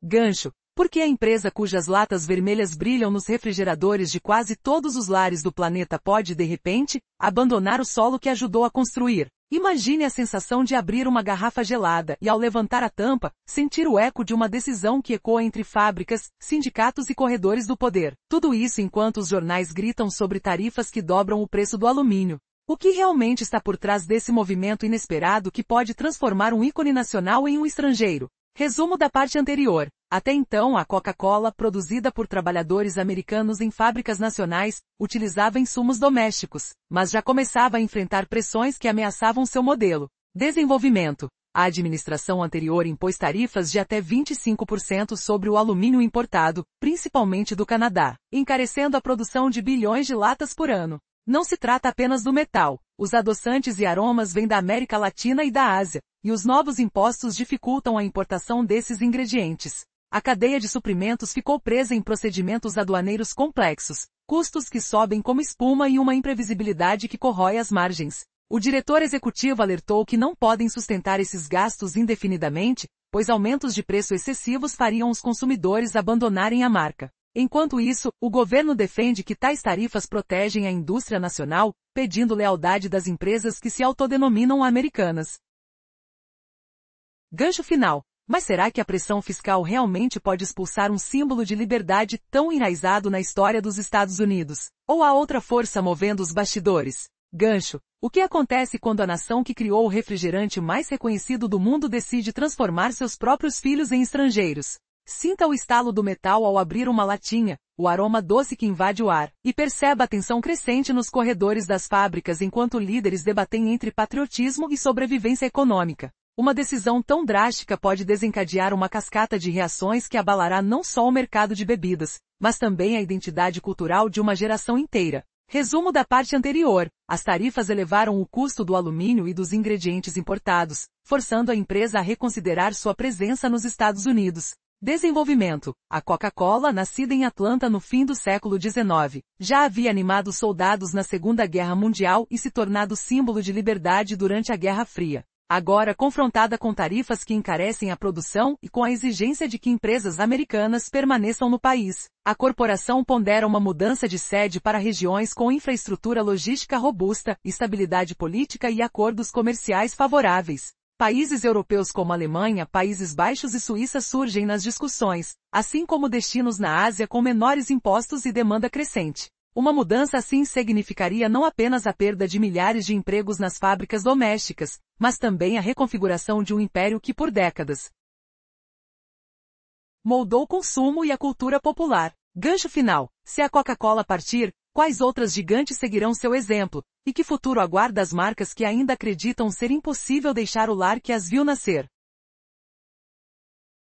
Gancho. Por que a empresa cujas latas vermelhas brilham nos refrigeradores de quase todos os lares do planeta pode, de repente, abandonar o solo que ajudou a construir? Imagine a sensação de abrir uma garrafa gelada e, ao levantar a tampa, sentir o eco de uma decisão que ecoa entre fábricas, sindicatos e corredores do poder. Tudo isso enquanto os jornais gritam sobre tarifas que dobram o preço do alumínio. O que realmente está por trás desse movimento inesperado que pode transformar um ícone nacional em um estrangeiro? Resumo da parte anterior. Até então, a Coca-Cola, produzida por trabalhadores americanos em fábricas nacionais, utilizava insumos domésticos, mas já começava a enfrentar pressões que ameaçavam seu modelo. Desenvolvimento. A administração anterior impôs tarifas de até 25% sobre o alumínio importado, principalmente do Canadá, encarecendo a produção de bilhões de latas por ano. Não se trata apenas do metal. Os adoçantes e aromas vêm da América Latina e da Ásia, e os novos impostos dificultam a importação desses ingredientes. A cadeia de suprimentos ficou presa em procedimentos aduaneiros complexos, custos que sobem como espuma e uma imprevisibilidade que corrói as margens. O diretor executivo alertou que não podem sustentar esses gastos indefinidamente, pois aumentos de preço excessivos fariam os consumidores abandonarem a marca. Enquanto isso, o governo defende que tais tarifas protegem a indústria nacional, pedindo lealdade das empresas que se autodenominam americanas. Gancho final. Mas será que a pressão fiscal realmente pode expulsar um símbolo de liberdade tão enraizado na história dos Estados Unidos? Ou há outra força movendo os bastidores? Gancho. O que acontece quando a nação que criou o refrigerante mais reconhecido do mundo decide transformar seus próprios filhos em estrangeiros? Sinta o estalo do metal ao abrir uma latinha, o aroma doce que invade o ar, e perceba a tensão crescente nos corredores das fábricas enquanto líderes debatem entre patriotismo e sobrevivência econômica. Uma decisão tão drástica pode desencadear uma cascata de reações que abalará não só o mercado de bebidas, mas também a identidade cultural de uma geração inteira. Resumo da parte anterior. As tarifas elevaram o custo do alumínio e dos ingredientes importados, forçando a empresa a reconsiderar sua presença nos Estados Unidos. Desenvolvimento. A Coca-Cola, nascida em Atlanta no fim do século XIX, já havia animado soldados na Segunda Guerra Mundial e se tornado símbolo de liberdade durante a Guerra Fria. Agora confrontada com tarifas que encarecem a produção e com a exigência de que empresas americanas permaneçam no país, a corporação pondera uma mudança de sede para regiões com infraestrutura logística robusta, estabilidade política e acordos comerciais favoráveis. Países europeus como Alemanha, Países Baixos e Suíça surgem nas discussões, assim como destinos na Ásia com menores impostos e demanda crescente. Uma mudança assim significaria não apenas a perda de milhares de empregos nas fábricas domésticas, mas também a reconfiguração de um império que por décadas moldou o consumo e a cultura popular. Gancho final. Se a Coca-Cola partir, quais outras gigantes seguirão seu exemplo? E que futuro aguarda as marcas que ainda acreditam ser impossível deixar o lar que as viu nascer?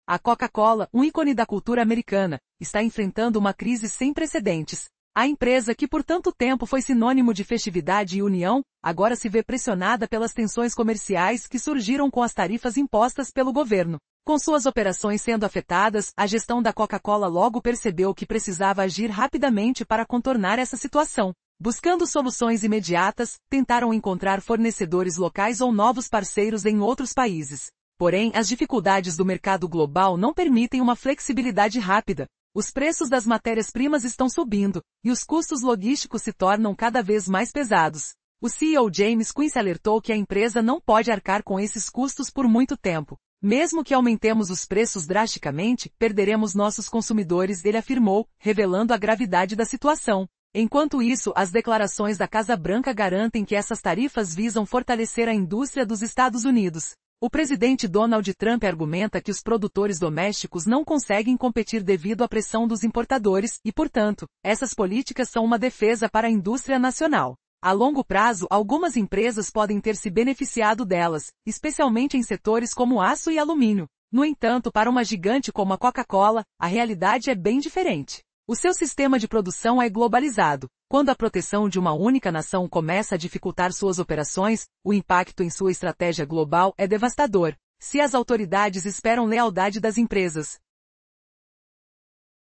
A Coca-Cola, um ícone da cultura americana, está enfrentando uma crise sem precedentes. A empresa que por tanto tempo foi sinônimo de festividade e união, agora se vê pressionada pelas tensões comerciais que surgiram com as tarifas impostas pelo governo. Com suas operações sendo afetadas, a gestão da Coca-Cola logo percebeu que precisava agir rapidamente para contornar essa situação. Buscando soluções imediatas, tentaram encontrar fornecedores locais ou novos parceiros em outros países. Porém, as dificuldades do mercado global não permitem uma flexibilidade rápida. Os preços das matérias-primas estão subindo, e os custos logísticos se tornam cada vez mais pesados. O CEO James Quincy alertou que a empresa não pode arcar com esses custos por muito tempo. Mesmo que aumentemos os preços drasticamente, perderemos nossos consumidores, ele afirmou, revelando a gravidade da situação. Enquanto isso, as declarações da Casa Branca garantem que essas tarifas visam fortalecer a indústria dos Estados Unidos. O presidente Donald Trump argumenta que os produtores domésticos não conseguem competir devido à pressão dos importadores e, portanto, essas políticas são uma defesa para a indústria nacional. A longo prazo, algumas empresas podem ter se beneficiado delas, especialmente em setores como aço e alumínio. No entanto, para uma gigante como a Coca-Cola, a realidade é bem diferente. O seu sistema de produção é globalizado. Quando a proteção de uma única nação começa a dificultar suas operações, o impacto em sua estratégia global é devastador. Se as autoridades esperam lealdade das empresas,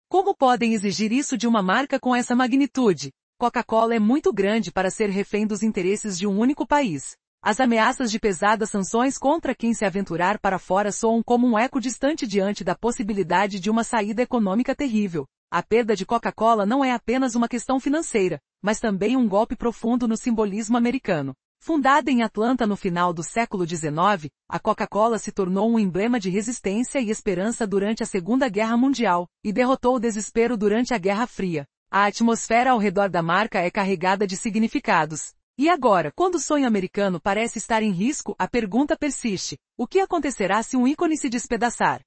como podem exigir isso de uma marca com essa magnitude? Coca-Cola é muito grande para ser refém dos interesses de um único país. As ameaças de pesadas sanções contra quem se aventurar para fora soam como um eco distante diante da possibilidade de uma saída econômica terrível. A perda de Coca-Cola não é apenas uma questão financeira, mas também um golpe profundo no simbolismo americano. Fundada em Atlanta no final do século XIX, a Coca-Cola se tornou um emblema de resistência e esperança durante a Segunda Guerra Mundial, e derrotou o desespero durante a Guerra Fria. A atmosfera ao redor da marca é carregada de significados. E agora, quando o sonho americano parece estar em risco, a pergunta persiste: o que acontecerá se um ícone se despedaçar?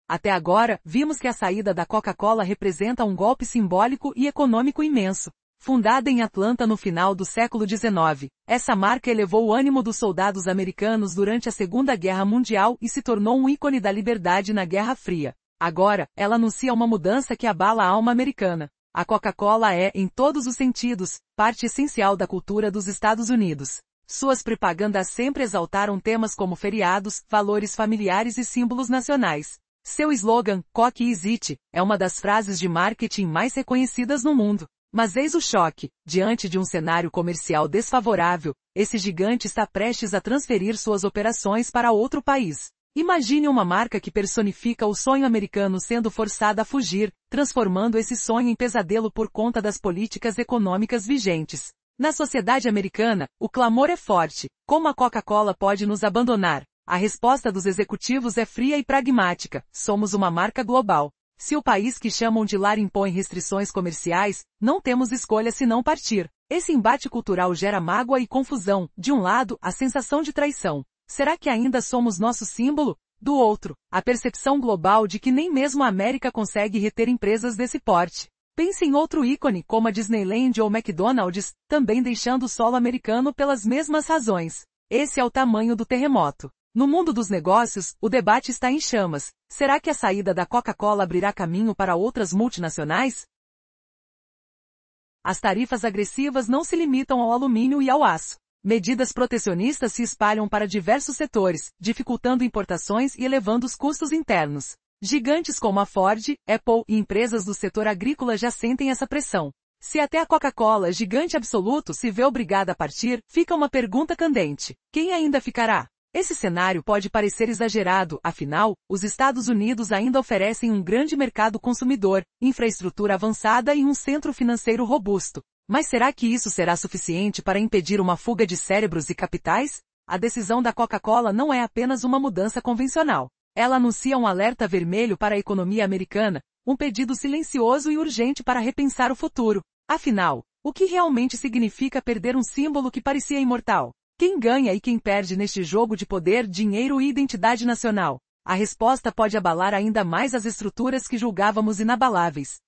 Até agora, vimos que a saída da Coca-Cola representa um golpe simbólico e econômico imenso. Fundada em Atlanta no final do século XIX, essa marca elevou o ânimo dos soldados americanos durante a Segunda Guerra Mundial e se tornou um ícone da liberdade na Guerra Fria. Agora, ela anuncia uma mudança que abala a alma americana. A Coca-Cola é, em todos os sentidos, parte essencial da cultura dos Estados Unidos. Suas propagandas sempre exaltaram temas como feriados, valores familiares e símbolos nacionais. Seu slogan, Coke is it, é uma das frases de marketing mais reconhecidas no mundo. Mas eis o choque: diante de um cenário comercial desfavorável, esse gigante está prestes a transferir suas operações para outro país. Imagine uma marca que personifica o sonho americano sendo forçada a fugir, transformando esse sonho em pesadelo por conta das políticas econômicas vigentes. Na sociedade americana, o clamor é forte: como a Coca-Cola pode nos abandonar? A resposta dos executivos é fria e pragmática: somos uma marca global. Se o país que chamam de lar impõe restrições comerciais, não temos escolha senão partir. Esse embate cultural gera mágoa e confusão. De um lado, a sensação de traição. Será que ainda somos nosso símbolo? Do outro, a percepção global de que nem mesmo a América consegue reter empresas desse porte. Pense em outro ícone, como a Disneyland ou McDonald's, também deixando o solo americano pelas mesmas razões. Esse é o tamanho do terremoto. No mundo dos negócios, o debate está em chamas. Será que a saída da Coca-Cola abrirá caminho para outras multinacionais? As tarifas agressivas não se limitam ao alumínio e ao aço. Medidas protecionistas se espalham para diversos setores, dificultando importações e elevando os custos internos. Gigantes como a Ford, Apple e empresas do setor agrícola já sentem essa pressão. Se até a Coca-Cola, gigante absoluto, se vê obrigada a partir, fica uma pergunta candente: quem ainda ficará? Esse cenário pode parecer exagerado, afinal, os Estados Unidos ainda oferecem um grande mercado consumidor, infraestrutura avançada e um centro financeiro robusto. Mas será que isso será suficiente para impedir uma fuga de cérebros e capitais? A decisão da Coca-Cola não é apenas uma mudança convencional. Ela anuncia um alerta vermelho para a economia americana, um pedido silencioso e urgente para repensar o futuro. Afinal, o que realmente significa perder um símbolo que parecia imortal? Quem ganha e quem perde neste jogo de poder, dinheiro e identidade nacional? A resposta pode abalar ainda mais as estruturas que julgávamos inabaláveis.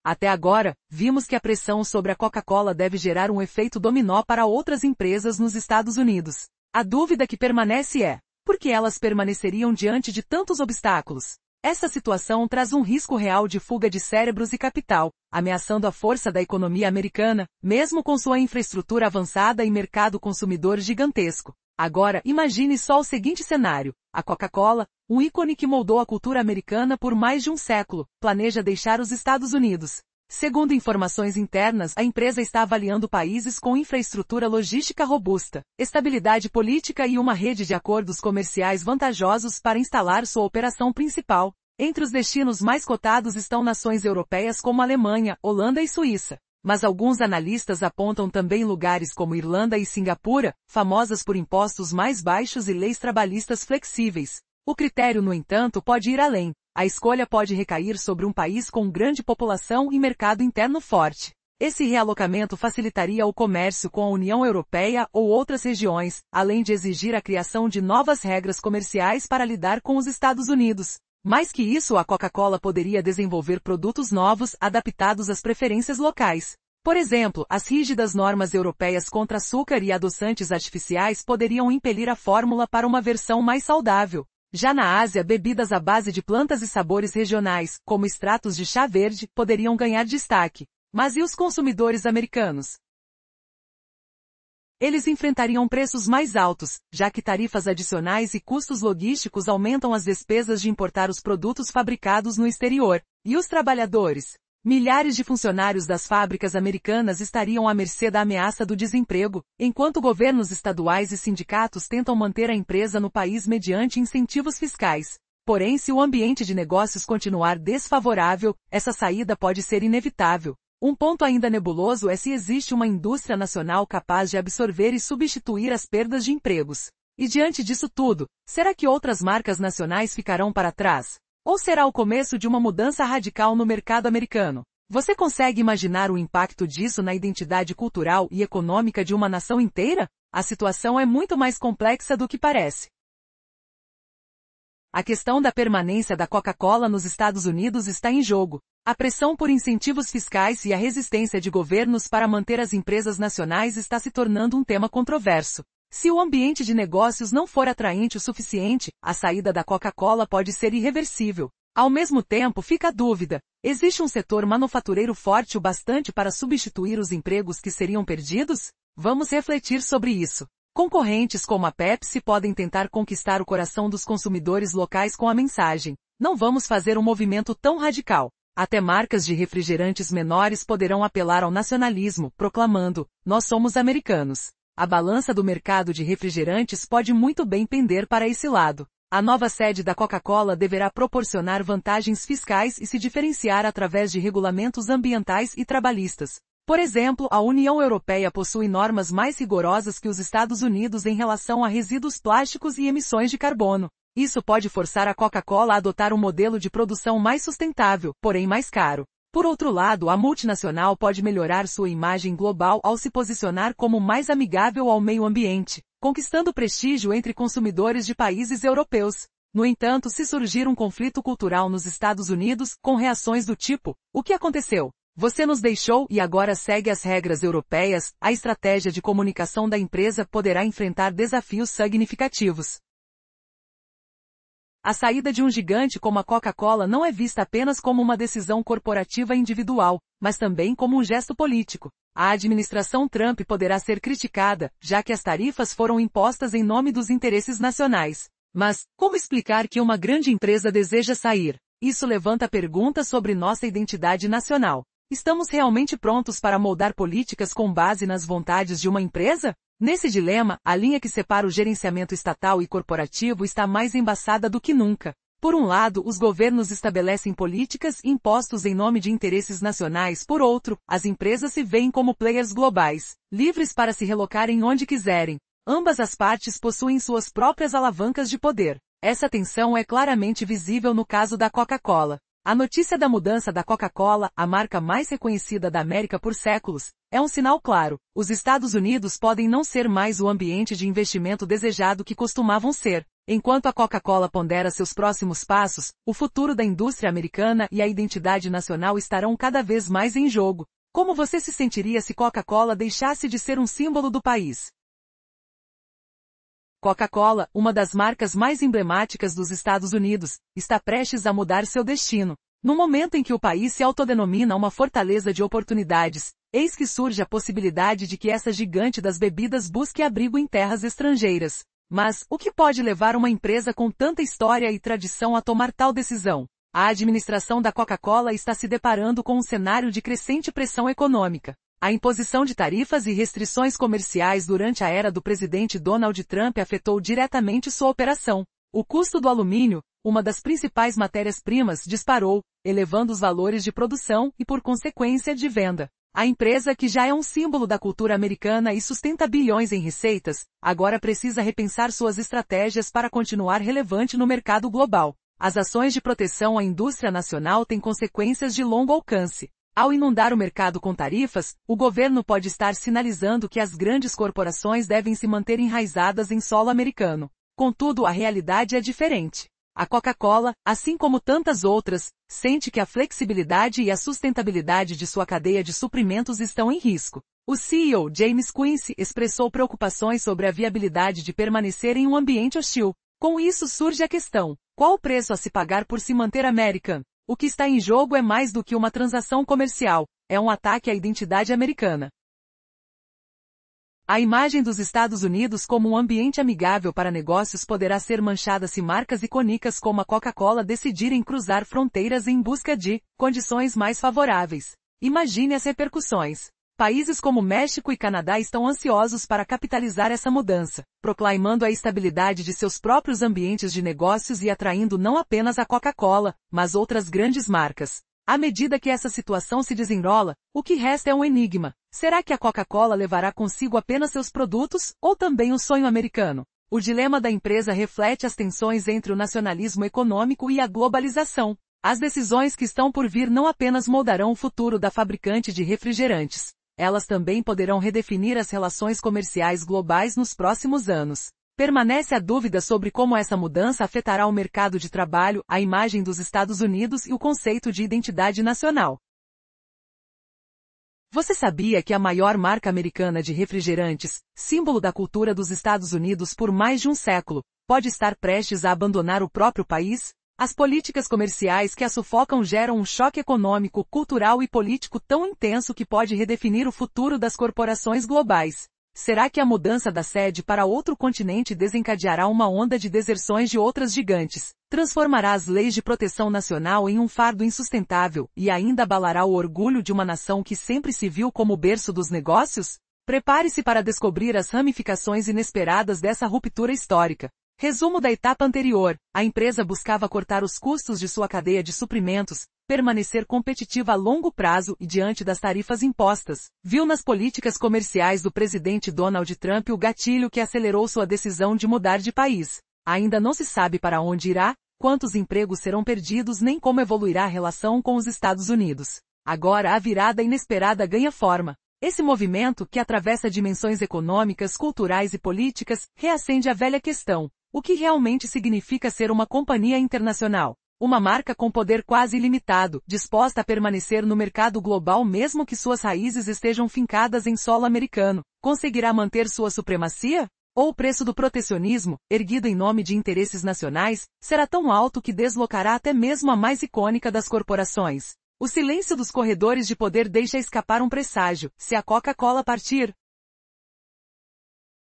Até agora, vimos que a pressão sobre a Coca-Cola deve gerar um efeito dominó para outras empresas nos Estados Unidos. A dúvida que permanece é: por que elas permaneceriam diante de tantos obstáculos? Essa situação traz um risco real de fuga de cérebros e capital, ameaçando a força da economia americana, mesmo com sua infraestrutura avançada e mercado consumidor gigantesco. Agora, imagine só o seguinte cenário: a Coca-Cola, um ícone que moldou a cultura americana por mais de um século, planeja deixar os Estados Unidos. Segundo informações internas, a empresa está avaliando países com infraestrutura logística robusta, estabilidade política e uma rede de acordos comerciais vantajosos para instalar sua operação principal. Entre os destinos mais cotados estão nações europeias como Alemanha, Holanda e Suíça. Mas alguns analistas apontam também lugares como Irlanda e Singapura, famosas por impostos mais baixos e leis trabalhistas flexíveis. O critério, no entanto, pode ir além. A escolha pode recair sobre um país com grande população e mercado interno forte. Esse realocamento facilitaria o comércio com a União Europeia ou outras regiões, além de exigir a criação de novas regras comerciais para lidar com os Estados Unidos. Mais que isso, a Coca-Cola poderia desenvolver produtos novos adaptados às preferências locais. Por exemplo, as rígidas normas europeias contra açúcar e adoçantes artificiais poderiam impelir a fórmula para uma versão mais saudável. Já na Ásia, bebidas à base de plantas e sabores regionais, como extratos de chá verde, poderiam ganhar destaque. Mas e os consumidores americanos? Eles enfrentariam preços mais altos, já que tarifas adicionais e custos logísticos aumentam as despesas de importar os produtos fabricados no exterior. E os trabalhadores? Milhares de funcionários das fábricas americanas estariam à mercê da ameaça do desemprego, enquanto governos estaduais e sindicatos tentam manter a empresa no país mediante incentivos fiscais. Porém, se o ambiente de negócios continuar desfavorável, essa saída pode ser inevitável. Um ponto ainda nebuloso é se existe uma indústria nacional capaz de absorver e substituir as perdas de empregos. E diante disso tudo, será que outras marcas nacionais ficarão para trás? Ou será o começo de uma mudança radical no mercado americano? Você consegue imaginar o impacto disso na identidade cultural e econômica de uma nação inteira? A situação é muito mais complexa do que parece. A questão da permanência da Coca-Cola nos Estados Unidos está em jogo. A pressão por incentivos fiscais e a resistência de governos para manter as empresas nacionais está se tornando um tema controverso. Se o ambiente de negócios não for atraente o suficiente, a saída da Coca-Cola pode ser irreversível. Ao mesmo tempo, fica a dúvida: existe um setor manufatureiro forte o bastante para substituir os empregos que seriam perdidos? Vamos refletir sobre isso. Concorrentes como a Pepsi podem tentar conquistar o coração dos consumidores locais com a mensagem: não vamos fazer um movimento tão radical. Até marcas de refrigerantes menores poderão apelar ao nacionalismo, proclamando: nós somos americanos. A balança do mercado de refrigerantes pode muito bem pender para esse lado. A nova sede da Coca-Cola deverá proporcionar vantagens fiscais e se diferenciar através de regulamentos ambientais e trabalhistas. Por exemplo, a União Europeia possui normas mais rigorosas que os Estados Unidos em relação a resíduos plásticos e emissões de carbono. Isso pode forçar a Coca-Cola a adotar um modelo de produção mais sustentável, porém mais caro. Por outro lado, a multinacional pode melhorar sua imagem global ao se posicionar como mais amigável ao meio ambiente, conquistando prestígio entre consumidores de países europeus. No entanto, se surgir um conflito cultural nos Estados Unidos, com reações do tipo: o que aconteceu? Você nos deixou e agora segue as regras europeias, a estratégia de comunicação da empresa poderá enfrentar desafios significativos. A saída de um gigante como a Coca-Cola não é vista apenas como uma decisão corporativa individual, mas também como um gesto político. A administração Trump poderá ser criticada, já que as tarifas foram impostas em nome dos interesses nacionais. Mas, como explicar que uma grande empresa deseja sair? Isso levanta perguntas sobre nossa identidade nacional. Estamos realmente prontos para moldar políticas com base nas vontades de uma empresa? Nesse dilema, a linha que separa o gerenciamento estatal e corporativo está mais embaçada do que nunca. Por um lado, os governos estabelecem políticas e impostos em nome de interesses nacionais. Por outro, as empresas se veem como players globais, livres para se relocarem onde quiserem. Ambas as partes possuem suas próprias alavancas de poder. Essa tensão é claramente visível no caso da Coca-Cola. A notícia da mudança da Coca-Cola, a marca mais reconhecida da América por séculos, é um sinal claro. Os Estados Unidos podem não ser mais o ambiente de investimento desejado que costumavam ser. Enquanto a Coca-Cola pondera seus próximos passos, o futuro da indústria americana e a identidade nacional estarão cada vez mais em jogo. Como você se sentiria se Coca-Cola deixasse de ser um símbolo do país? Coca-Cola, uma das marcas mais emblemáticas dos Estados Unidos, está prestes a mudar seu destino. No momento em que o país se autodenomina uma fortaleza de oportunidades, eis que surge a possibilidade de que essa gigante das bebidas busque abrigo em terras estrangeiras. Mas, o que pode levar uma empresa com tanta história e tradição a tomar tal decisão? A administração da Coca-Cola está se deparando com um cenário de crescente pressão econômica. A imposição de tarifas e restrições comerciais durante a era do presidente Donald Trump afetou diretamente sua operação. O custo do alumínio, uma das principais matérias-primas, disparou, elevando os valores de produção e, por consequência, de venda. A empresa, que já é um símbolo da cultura americana e sustenta bilhões em receitas, agora precisa repensar suas estratégias para continuar relevante no mercado global. As ações de proteção à indústria nacional têm consequências de longo alcance. Ao inundar o mercado com tarifas, o governo pode estar sinalizando que as grandes corporações devem se manter enraizadas em solo americano. Contudo, a realidade é diferente. A Coca-Cola, assim como tantas outras, sente que a flexibilidade e a sustentabilidade de sua cadeia de suprimentos estão em risco. O CEO James Quincy expressou preocupações sobre a viabilidade de permanecer em um ambiente hostil. Com isso surge a questão: qual o preço a se pagar por se manter American? O que está em jogo é mais do que uma transação comercial, é um ataque à identidade americana. A imagem dos Estados Unidos como um ambiente amigável para negócios poderá ser manchada se marcas icônicas como a Coca-Cola decidirem cruzar fronteiras em busca de condições mais favoráveis. Imagine as repercussões. Países como México e Canadá estão ansiosos para capitalizar essa mudança, proclamando a estabilidade de seus próprios ambientes de negócios e atraindo não apenas a Coca-Cola, mas outras grandes marcas. À medida que essa situação se desenrola, o que resta é um enigma. Será que a Coca-Cola levará consigo apenas seus produtos, ou também o sonho americano? O dilema da empresa reflete as tensões entre o nacionalismo econômico e a globalização. As decisões que estão por vir não apenas moldarão o futuro da fabricante de refrigerantes. Elas também poderão redefinir as relações comerciais globais nos próximos anos. Permanece a dúvida sobre como essa mudança afetará o mercado de trabalho, a imagem dos Estados Unidos e o conceito de identidade nacional. Você sabia que a maior marca americana de refrigerantes, símbolo da cultura dos Estados Unidos por mais de um século, pode estar prestes a abandonar o próprio país? As políticas comerciais que a sufocam geram um choque econômico, cultural e político tão intenso que pode redefinir o futuro das corporações globais. Será que a mudança da sede para outro continente desencadeará uma onda de deserções de outras gigantes? Transformará as leis de proteção nacional em um fardo insustentável e ainda abalará o orgulho de uma nação que sempre se viu como o berço dos negócios? Prepare-se para descobrir as ramificações inesperadas dessa ruptura histórica. Resumo da etapa anterior: a empresa buscava cortar os custos de sua cadeia de suprimentos, permanecer competitiva a longo prazo e diante das tarifas impostas. Viu nas políticas comerciais do presidente Donald Trump o gatilho que acelerou sua decisão de mudar de país. Ainda não se sabe para onde irá, quantos empregos serão perdidos nem como evoluirá a relação com os Estados Unidos. Agora a virada inesperada ganha forma. Esse movimento, que atravessa dimensões econômicas, culturais e políticas, reacende a velha questão: o que realmente significa ser uma companhia internacional? Uma marca com poder quase ilimitado, disposta a permanecer no mercado global mesmo que suas raízes estejam fincadas em solo americano, conseguirá manter sua supremacia? Ou o preço do protecionismo, erguido em nome de interesses nacionais, será tão alto que deslocará até mesmo a mais icônica das corporações? O silêncio dos corredores de poder deixa escapar um presságio: se a Coca-Cola partir,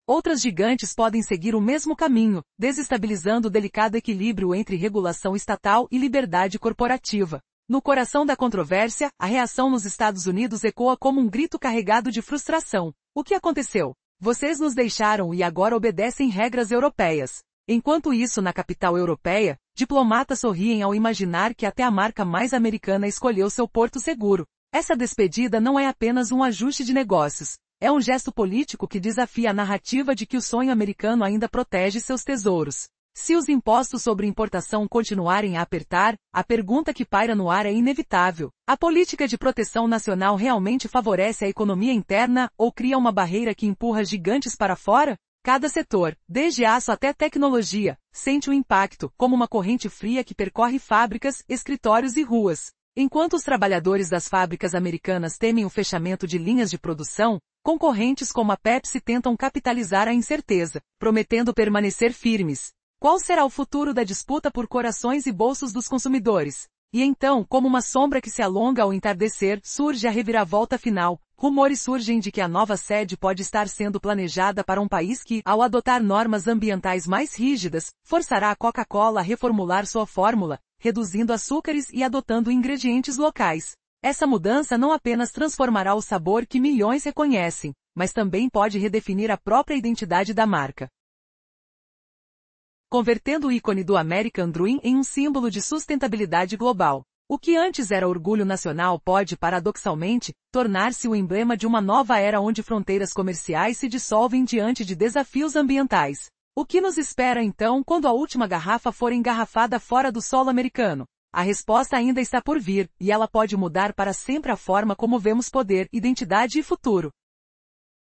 outras gigantes podem seguir o mesmo caminho, desestabilizando o delicado equilíbrio entre regulação estatal e liberdade corporativa. No coração da controvérsia, a reação nos Estados Unidos ecoa como um grito carregado de frustração. O que aconteceu? Vocês nos deixaram e agora obedecem regras europeias. Enquanto isso, na capital europeia, diplomatas sorriem ao imaginar que até a marca mais americana escolheu seu porto seguro. Essa despedida não é apenas um ajuste de negócios. É um gesto político que desafia a narrativa de que o sonho americano ainda protege seus tesouros. Se os impostos sobre importação continuarem a apertar, a pergunta que paira no ar é inevitável: a política de proteção nacional realmente favorece a economia interna ou cria uma barreira que empurra gigantes para fora? Cada setor, desde aço até tecnologia, sente o impacto, como uma corrente fria que percorre fábricas, escritórios e ruas. Enquanto os trabalhadores das fábricas americanas temem o fechamento de linhas de produção, concorrentes como a Pepsi tentam capitalizar a incerteza, prometendo permanecer firmes. Qual será o futuro da disputa por corações e bolsos dos consumidores? E então, como uma sombra que se alonga ao entardecer, surge a reviravolta final. Rumores surgem de que a nova sede pode estar sendo planejada para um país que, ao adotar normas ambientais mais rígidas, forçará a Coca-Cola a reformular sua fórmula, reduzindo açúcares e adotando ingredientes locais. Essa mudança não apenas transformará o sabor que milhões reconhecem, mas também pode redefinir a própria identidade da marca, convertendo o ícone do American Dream em um símbolo de sustentabilidade global. O que antes era orgulho nacional pode, paradoxalmente, tornar-se o emblema de uma nova era onde fronteiras comerciais se dissolvem diante de desafios ambientais. O que nos espera então quando a última garrafa for engarrafada fora do solo americano? A resposta ainda está por vir, e ela pode mudar para sempre a forma como vemos poder, identidade e futuro.